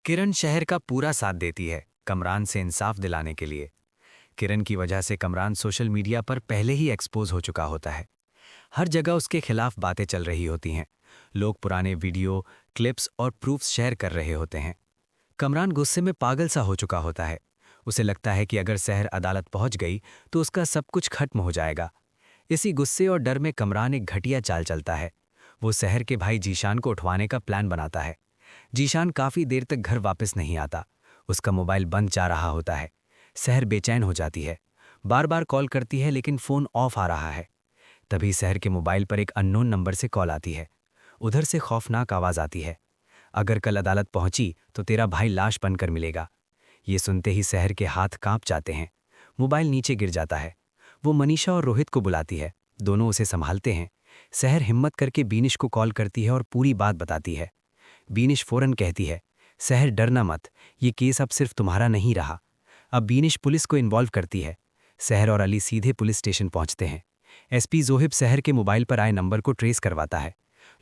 किरण शहर का पूरा साथ देती है कमरान से इंसाफ दिलाने के लिए। किरण की वजह से कमरान सोशल मीडिया पर पहले ही एक्सपोज हो चुका होता है। हर जगह उसके खिलाफ बातें चल रही होती हैं। लोग पुराने वीडियो, क्लिप्स और प्रूफ्स शेयर कर रहे होते हैं। कमरान गुस्से में पागल सा हो चुका होता है। उसे लगता है कि अगर शहर अदालत पहुंच गई तो उसका सब कुछ खत्म हो जाएगा। इसी गुस्से और डर में कमरान एक घटिया चाल चलता है। वो शहर के भाई जीशान को उठवाने का प्लान बनाता है। जीशान काफी देर तक घर वापस नहीं आता। उसका मोबाइल बंद जा रहा होता है। शहर बेचैन हो जाती है। बार बार कॉल करती है लेकिन फोन ऑफ आ रहा है। तभी शहर के मोबाइल पर एक अननोन नंबर से कॉल आती है। उधर से खौफनाक आवाज आती है, अगर कल अदालत पहुंची तो तेरा भाई लाश बनकर मिलेगा। ये सुनते ही शहर के हाथ कांप जाते हैं। मोबाइल नीचे गिर जाता है। वो मनीषा और रोहित को बुलाती है। दोनों उसे संभालते हैं। शहर हिम्मत करके बीनिश को कॉल करती है और पूरी बात बताती है। बीनिश फौरन कहती है, शहर डरना मत, ये केस अब सिर्फ तुम्हारा नहीं रहा। अब बीनिश पुलिस को इन्वॉल्व करती है। शहर और अली सीधे पुलिस स्टेशन पहुंचते हैं। एसपी जोहिब शहर के मोबाइल पर आए नंबर को ट्रेस करवाता है।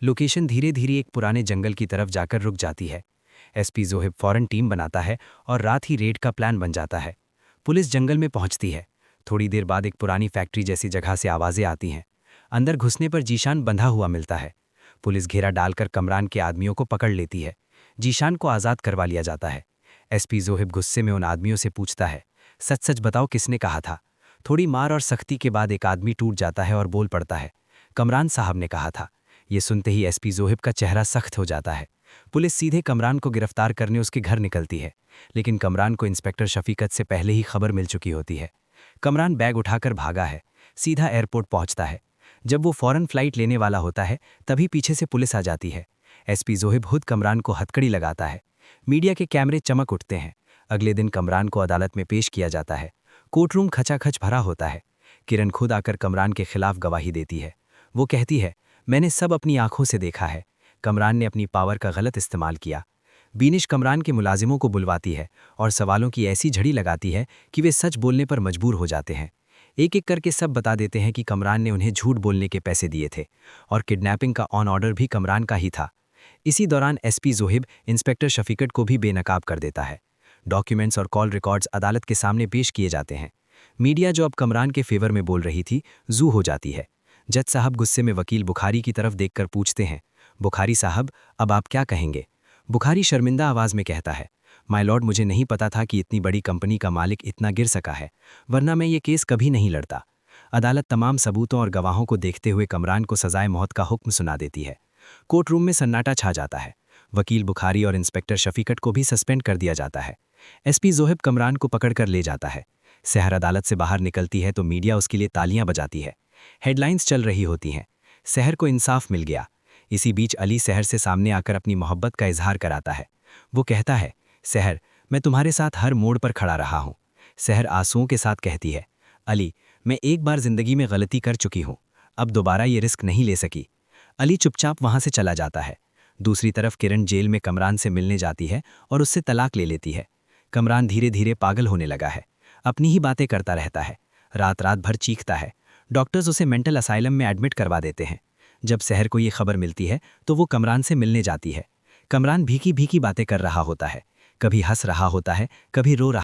लोकेशन धीरे धीरे एक पुराने जंगल की तरफ जाकर रुक जाती है। एसपी जोहिब फौरन टीम बनाता है और रात ही रेड का प्लान बन जाता है। पुलिस जंगल में पहुंचती है। थोड़ी देर बाद एक पुरानी फैक्ट्री जैसी जगह से आवाजें आती हैं। अंदर घुसने पर जीशान बंधा हुआ मिलता है। पुलिस घेरा डालकर कमरान के आदमियों को पकड़ लेती है। जीशान को आज़ाद करवा लिया जाता है। एसपी जोहिब गुस्से में उन आदमियों से पूछता है, सच सच बताओ किसने कहा था। थोड़ी मार और सख्ती के बाद एक आदमी टूट जाता है और बोल पड़ता है, कमरान साहब ने कहा था। ये सुनते ही एसपी जोहिब का चेहरा सख्त हो जाता है। पुलिस सीधे कमरान को गिरफ्तार करने उसके घर निकलती है, लेकिन कमरान को इंस्पेक्टर शफीकत से पहले ही खबर मिल चुकी होती है। कमरान बैग उठाकर भागा है, सीधा एयरपोर्ट पहुंचता है। जब वो फौरन फ्लाइट लेने वाला होता है तभी पीछे से पुलिस आ जाती है। एसपी जोहिब खुद कमरान को हथकड़ी लगाता है। मीडिया के कैमरे चमक उठते हैं। अगले दिन कमरान को अदालत में पेश किया जाता है। कोर्टरूम खचाखच भरा होता है। किरण खुद आकर कमरान के खिलाफ गवाही देती है। वो कहती है, मैंने सब अपनी आंखों से देखा है। कमरान ने अपनी पावर का गलत इस्तेमाल किया। बीनिश कमरान के मुलाजिमों को बुलवाती है और सवालों की ऐसी झड़ी लगाती है कि वे सच बोलने पर मजबूर हो जाते हैं। एक एक करके सब बता देते हैं कि कमरान ने उन्हें झूठ बोलने के पैसे दिए थे और किडनैपिंग का ऑन ऑर्डर भी कमरान का ही था। इसी दौरान एसपी जोहिब इंस्पेक्टर शफीकत को भी बेनकाब कर देता है। डॉक्यूमेंट्स और कॉल रिकॉर्ड्स अदालत के सामने पेश किए जाते हैं। मीडिया जो अब कमरान के फेवर में बोल रही थी, जू हो जाती है। जज साहब गुस्से में वकील बुखारी की तरफ देखकर पूछते हैं, बुखारी साहब अब आप क्या कहेंगे। बुखारी शर्मिंदा आवाज में कहता है, माय लॉर्ड, मुझे नहीं पता था कि इतनी बड़ी कंपनी का मालिक इतना गिर सका है, वरना मैं ये केस कभी नहीं लड़ता। अदालत तमाम सबूतों और गवाहों को देखते हुए कमरान को सजाए मौत का हुक्म सुना देती है। कोर्टरूम में सन्नाटा छा जाता है। वकील बुखारी और इंस्पेक्टर शफीकत को भी सस्पेंड कर दिया जाता है। एसपी जोहिब कमरान को पकड़कर ले जाता है। शहर अदालत से बाहर निकलती है तो मीडिया उसके लिए तालियां बजाती है। हेडलाइंस चल रही होती हैं, शहर को इंसाफ मिल गया। इसी बीच अली शहर से सामने आकर अपनी मोहब्बत का इजहार कराता है। वो कहता है, शहर, मैं तुम्हारे साथ हर मोड़ पर खड़ा रहा हूँ। शहर आंसुओं के साथ कहती है, अली, मैं एक बार जिंदगी में गलती कर चुकी हूँ, अब दोबारा ये रिस्क नहीं ले सकी। अली चुपचाप वहां से चला जाता है। दूसरी तरफ किरण जेल में कमरान से मिलने जाती है और उससे तलाक ले लेती है। कमरान धीरे धीरे पागल होने लगा है। अपनी ही बातें करता रहता है। रात रात भर चीखता है। डॉक्टर्स उसे मेंटल असाइलम में एडमिट करवा देते हैं। जब शहर को ये खबर मिलती है तो वो कमरान से मिलने जाती है। कमरान भीगी भीगी बातें कर रहा होता है, कभी हंस रहा होता है, कभी रो रहा